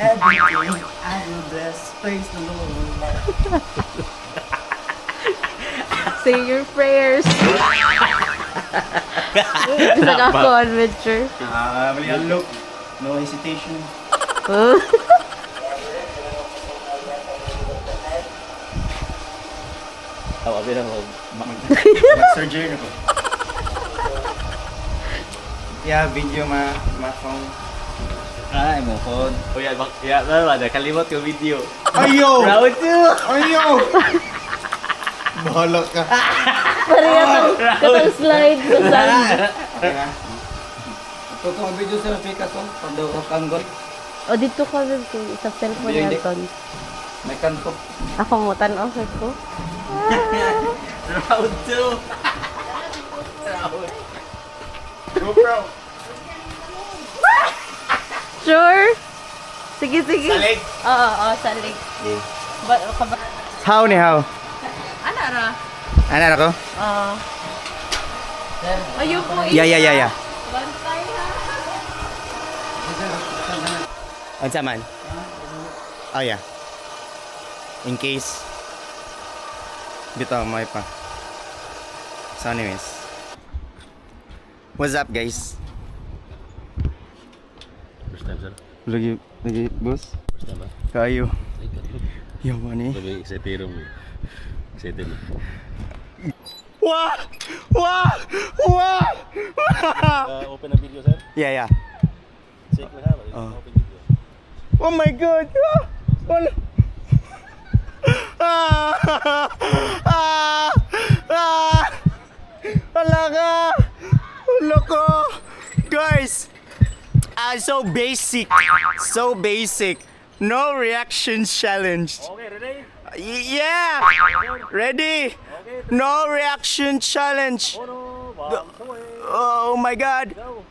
Everything I will bless, praise the Lord. Say your prayers. Isa ka ako adventure. Mali ang look. No hesitation. Ako, abi na mag... Mag-surgery na ko. Yeah, video ma-phone. Ay, mo phone. O yan, ada kalimot yung video. Ayo! Round 2! Ayo! Bahala ka. Pareha katong slide sa sand. Okay na. Ito ang video sa Pika to. Pag daw kanggol. O dito ka rin ko sa cellphone Hindi. natin. May kanto. Ako mo tanaw sa ko. Round 2! GoPro! Sure? Sige, sige. Salig? Oo, salig. Ba, How ni how? ano ra? Ano ako? Ayoko Yeah. Bantay ha. Unsa man? Oh yeah. In case bitaw may pa. So anyways. What's up guys? First time, sir. Lagi boss. First time, ba? Kayo. Ay, ganun. Yo man eh. Sabi, excited mo. Excited mo. Wah! Open na video, sir. Yeah. Check mo na. Oh. Open video. Oh my god. Wala. Wala ka. Guys. So basic. No reaction challenge. Okay, ready? Yeah. Ready? No reaction challenge. Oh, no. One, two, Oh my god. go.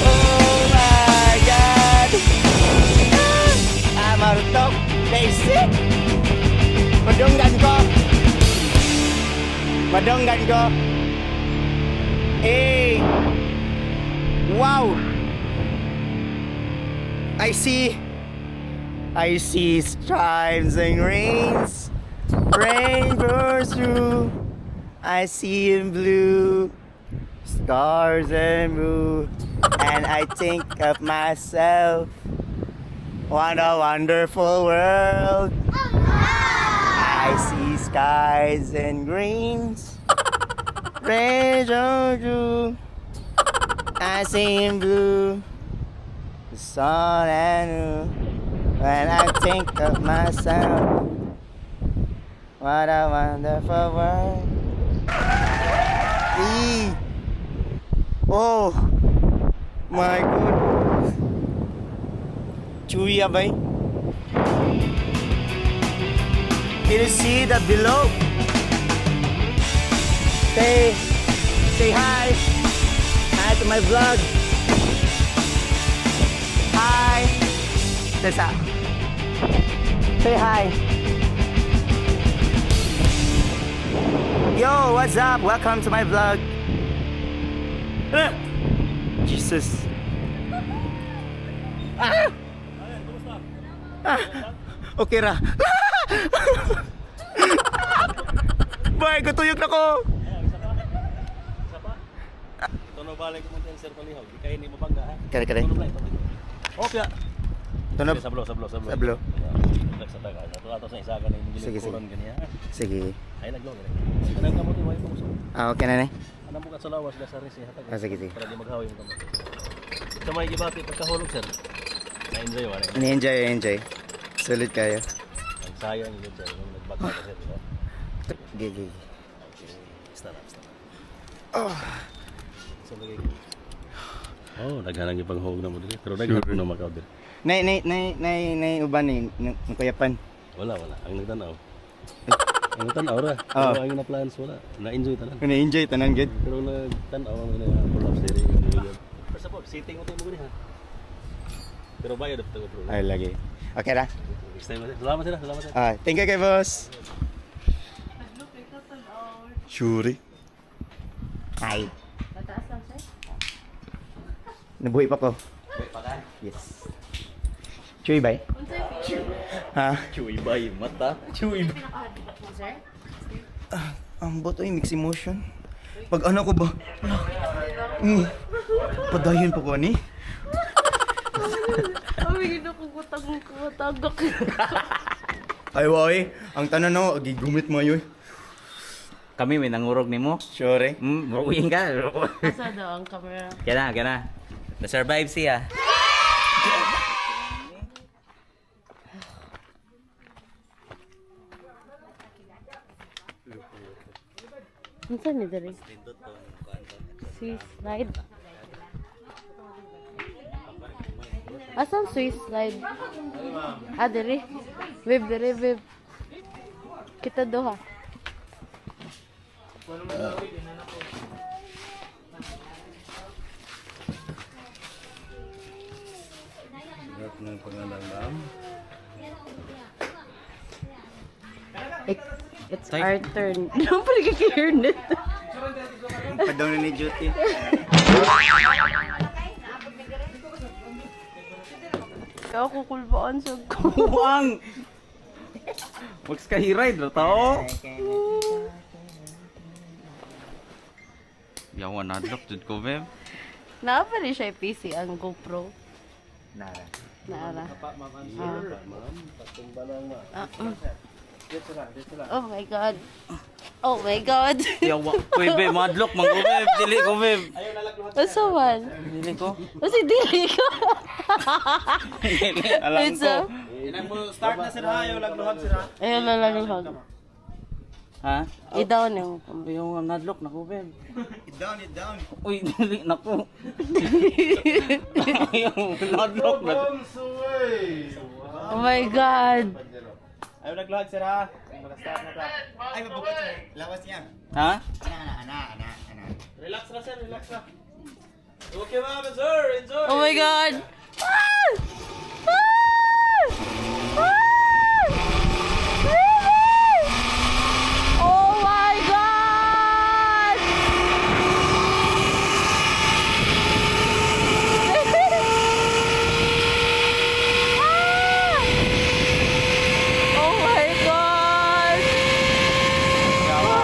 Oh my god. I'm out of talk. Basic. Madonggan ko. Hey. Wow. I see stripes and rainbows through. I see in blue, stars and blue, and I think of myself. What a wonderful world. I see skies and greens, rainbows through. I see in blue, the sun and moon. When I think of myself, what a wonderful world. Oh my god. Chuya bay. Can you see that below? Say hi. Hi to my vlog. Hi. Tessa. Say hi. Yo, what's up? Welcome to my vlog. Jesus. Okay ra. Boy, katuyog na ko. Isa pa? Ito na balik mo din, sir, palihaw. Di kayo ni mabangga, ha? Kare. Tunog lang, tunog. Opya. Tunog. Sablo. Sablo. Sa taga. Ato sa isaga na yung Sige. kuran ganyan, ha? Sige. Ay, naglo, ganyan. Kanang kamot yung wayo mo. Okay na ni. Anong bukat sa lawas, gasaris, hatag. Sige. Para di maghawa yung kamot. Sa may gibati, pagkahulog, sir. Na-enjoy, wala. Enjoy. Sulit kayo. Nagsayang yun, sir. Nung nagbaka ka, sir, di ba? Gigi. Okay. Basta na. Oh. So, lagay. Oh, daghan ang ipanghog na mo diri. Pero daghan ko na makaw diri. Nay uban ni kuyapan. Wala. Ang nagtanaw. Ang nagtanaw ra. Oh. Pero ang na plans wala. Na-enjoy tanan. Kung na-enjoy tanan gid. Pero nagtanaw ang na collapse diri. First of all, sitting mo tayo mo ha. Pero bayad dapat ko. Ay lagi. Okay ra. Next time. Salamat sir. Thank you kay boss. Shuri. Hi. Mataas lang siya. Nabuhi pa ko. Yes. Chuy bay. Ha? Chewy bay mata. Chewy bay. Sir? Ang boto ay mixed emotion. Pag ano ko ba? Padayon pa ko ni. Ay, kutag-kutagak. Ay wai, ang tanan no, gigumit mo yoy. Kami may nangurog nimo. Sure. Mauwing ka. Asa daw ang camera? Kana. Na-survive siya. Unsa ni diri? Swiss slide. Asan Swiss slide? Diri. Web. Kita doha. Sarap ng pangalan. It's our turn. Ano pa nagkikihir nito? Padaw na ni duty. Kaya kukulbaan sa ko. Buang. Mags ka hiray do tao. Yawan na drop jud ko beb. Naapa rin siya PC ang GoPro. Nara. Naara. Oh my god. Oh my god. Yawa ko beb madlock man ko beb dili ko beb. Asa man? Dili ko. Kasi dili ko. Alam ko. Start na sila, ayaw lagluhag sila. Ayun na lang hug. Ha? I-down yung Yung nadlock na ko beb. It down. Uy dili nako. Yung nadlock na. Oh my god. Ayaw lagluhag sila. Mag-start na ta. Ay, mabukat sila. Lawas niya. Ha? Ana. Relax na sir, relax na. Okay ma'am, sir, enjoy. Oh my god. Oh my god. Oh my god.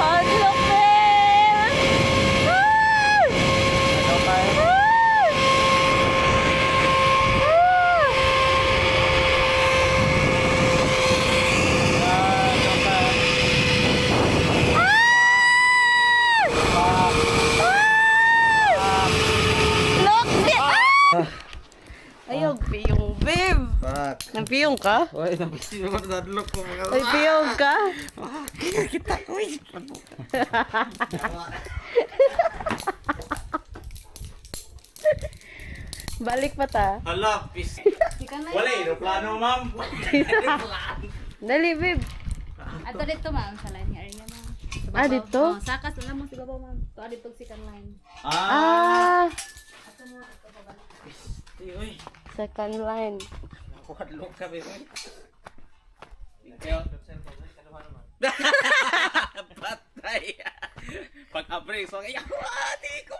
Ang lupit. Look! Ayaw, piyong, babe. Fuck. Nagpiyong ka? Uy nabisi mo nadlock ko mga. Ay, piyong ka? Balik pa ta. Hala, pis. Wala aeroplano, ma'am. Dali, babe. Ato dito ma'am sa line area ma'am. Dito? Oh, sakas wala mo siguro ma'am. To dito second line. Ah, Uy, second line. hadlok ka ba? Patay. Pag-abreak, so ay di ko.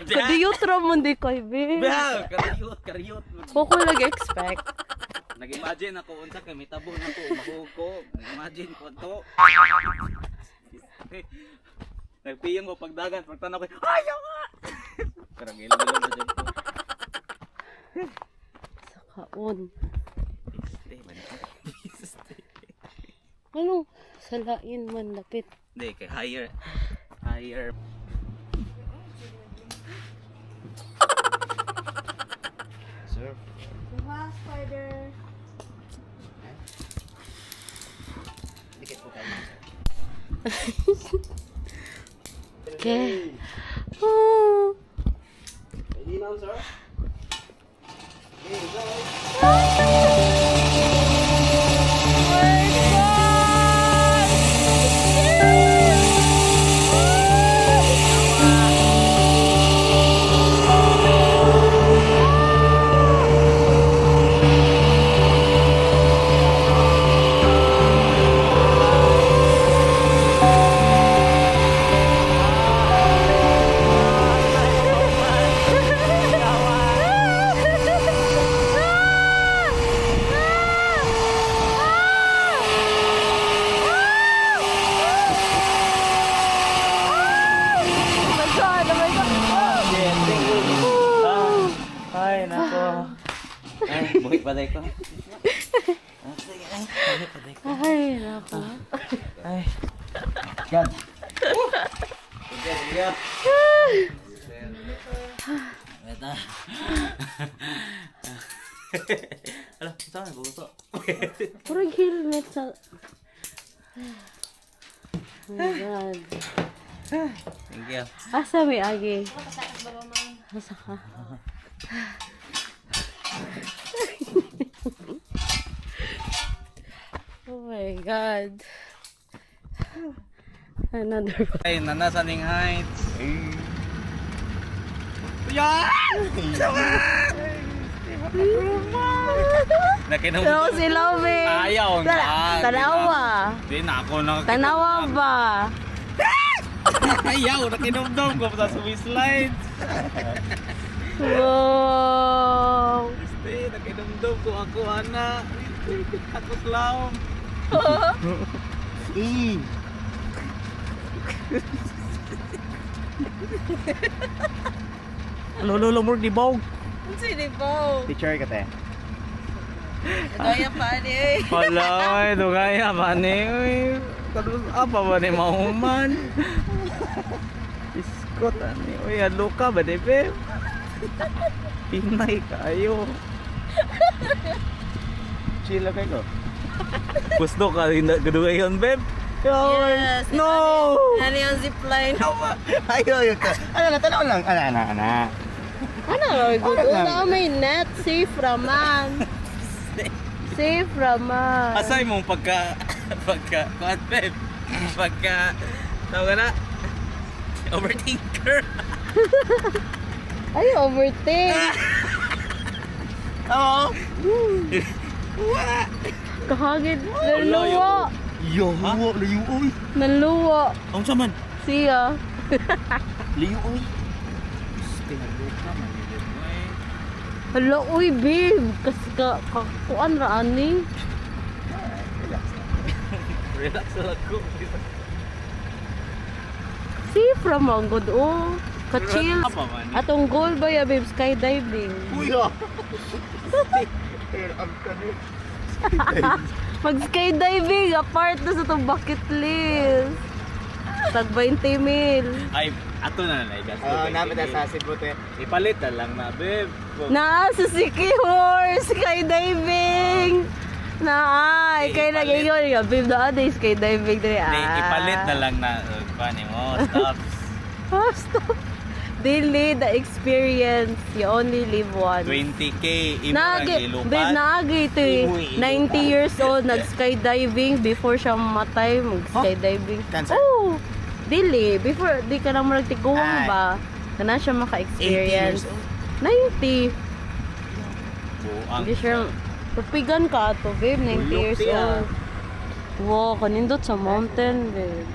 Kadiyot ramon di ko, babe. Bah, karyot. Koko nag-expect. Nag-imagine ako unsa kay mitabo na ko, mahug ko. Nag-imagine ko to. Nagpiyong ko pagdagan, pagtanaw ko, ayaw nga! Karang ilog na dyan ko. Kaon. Stay, man. Ano? Salain man lapit. Hindi, kay higher. Sir. Diba, spider? Dikit. Okay. Oh. Ready now, sir? Ay, nako. Ay, buhay patay ko. Ay, nako. Ay. God. Ito. Alam, saan na buto? Purang helmet sa... Oh my God. Thank you. Asa may agi? Asa ka? Oh my God. Another one. Ay, nanasaning heights. Nakinom. Pero sila may... Ayaw na. Tanawa. Di na ako nang... Tanawa ba? Ayaw, nakinomdom ko sa Swiss slides. Wow. Di, nakinomdom ko ako, anak. Ako clown. Lolo mo di bog. Sini po. Teacher ka te. Kaya pa ni. Wala, dugaya ba ni? Kadus apa ba ni mahuman? Iskot ani. Uy, alo ka ba di be? Pinay kayo. Chill lang kayo. Gusto ka rin gadugayon, beb? Yes. No! Ano yung zipline? Ayaw ka. Ano na, tanaw lang. Ana. Ano lang? Una may net. Safe raman. Safe raman. Asay mong kuhat, beb? Tawag ka na? Overthinker. Ay, overtake. Oo. Kahagid. Naluwa. Yo, layo oy. Naluwa. Ang saman. Siya. Layo oy. Hala, uy, babe. Kuan ra ani. Relax lang ko. Safe raman, good oh. Ka-chill. Apa man? Atong goal ba ya, babe? Skydiving. Uy. Mag-skydiving, apart na sa itong bucket list. Tag 20 mil. Ay, ato na na igas. Napit na sa Cebu te. Ipalit na lang na, beb. Naa sa Siki Horse, skydiving. Naa, kaya nag-ingon nga, babe, naa day skydiving dali. Ipalit na lang na. Paano mo? Stop. Stop. Delay the experience. You only live once. 20K. Imo Babe, ilupat. naagi ito eh. 90 years old, nag-skydiving before siya mamatay, mag-skydiving. Cancer? Oh! Dili. Before, di ka na Ay. maragtiguang ba? Kana siya 80 maka-experience. years old. 90. Buang. Hindi siya, papigan ka ato, babe. 90 years siya. old. Wow, kanindot sa mountain, babe.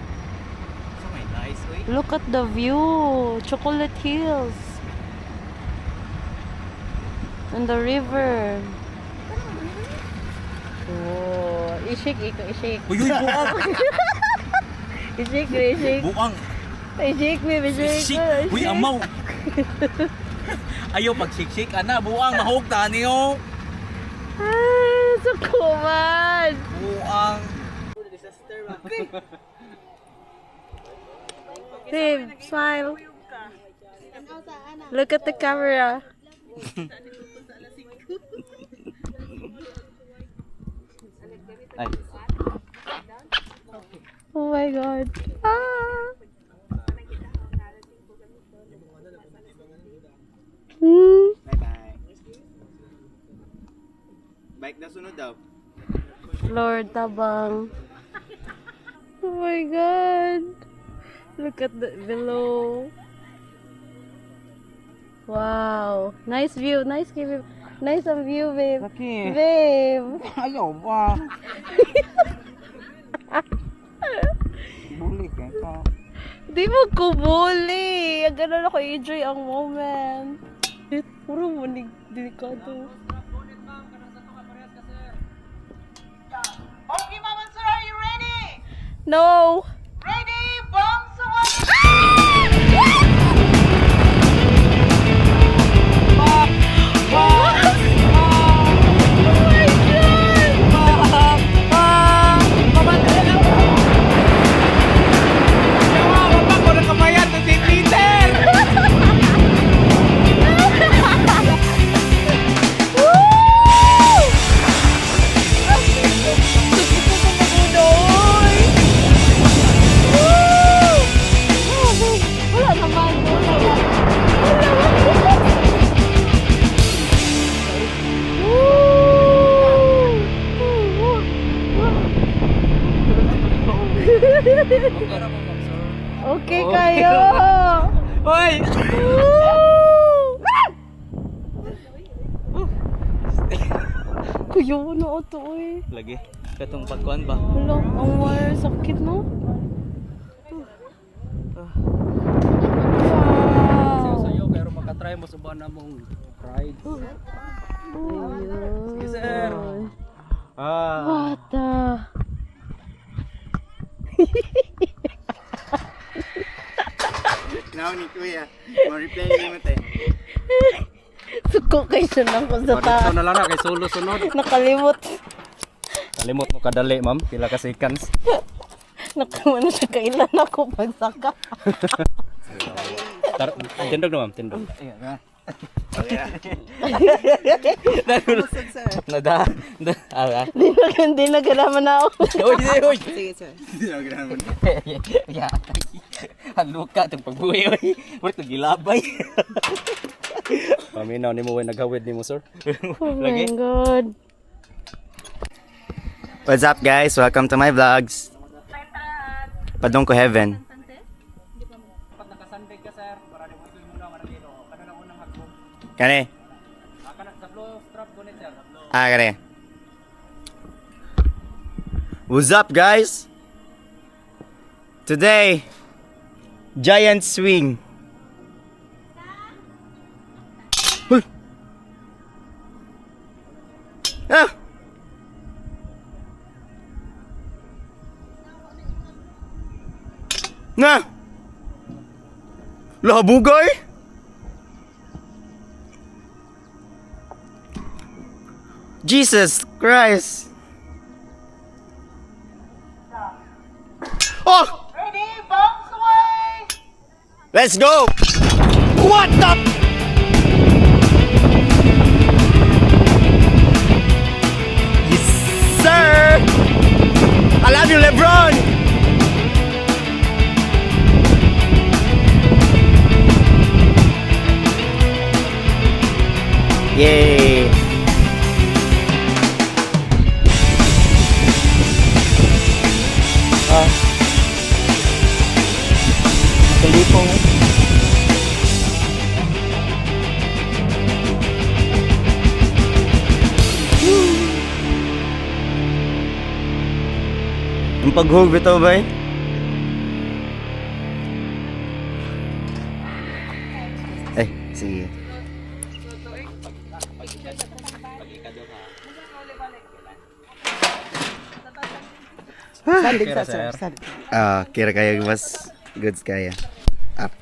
So, may nice way. Look at the view. Chocolate Hills. And the river. Oh, ishake ikaw, ishake. Uy, buang. Ishake, ishake. Buang. Ishake, babe, ishake. Shik. Uy, amaw. Ayaw pag shik-shik. Ana, buang. Mahog ta niyo. Ah, sukuman. Buang. Babe, smile. Look at the camera. Ay. Oh my God. Ah! Bye-bye. Bike na sunod daw. Lord, tabang. Oh my God. Look at the below. Wow. Nice view. Nice view. Nice ang view, babe. Laki. Babe. Ayaw ba? Bulik eh. Di mo ko bully. Ganun ako enjoy ang moment. Puro manig delikado. Okay, Mama, sir, are you ready? No. Ready, bombs Wala naman. Okay kayo. Hoy! Kuya mo na ito eh. Lagi. Katong pagkuan ba? Wala, ang wire sakit no? Wow. Sa'yo, pero makatry mo sa na mong ride. Sige sir. What the? Now ni Kuya. Ma-replay ni mo tayo. Suko kayo lang ko sa Dito taas. na lang na kay solo sunod. Nakalimot. Kalimot mo kadali, ma'am. Pila ka seconds. Nakamano siya kailan ako pagsaka. Tindog na, ma'am. Tindog. Hindi na ganaman na ako. Uy! Hindi na ganaman. Haluka itong pagbuhay, oy. Muna itong gilabay. Paminaw ni mo, naghawid ni mo, sir. Oh my God. What's up guys? Welcome to my vlogs. Padong ko heaven. Kani? Kani. What's up guys? Today, giant swing. Huh. Ah! Na! Labugay? Jesus Christ! Oh! Ready, bombs away! Let's go! What the? Yes, sir! I love you, LeBron! Yay! Kalipong. Ang paghug ito ba eh? Ay, sige. Kira kaya mas goods kaya. Up.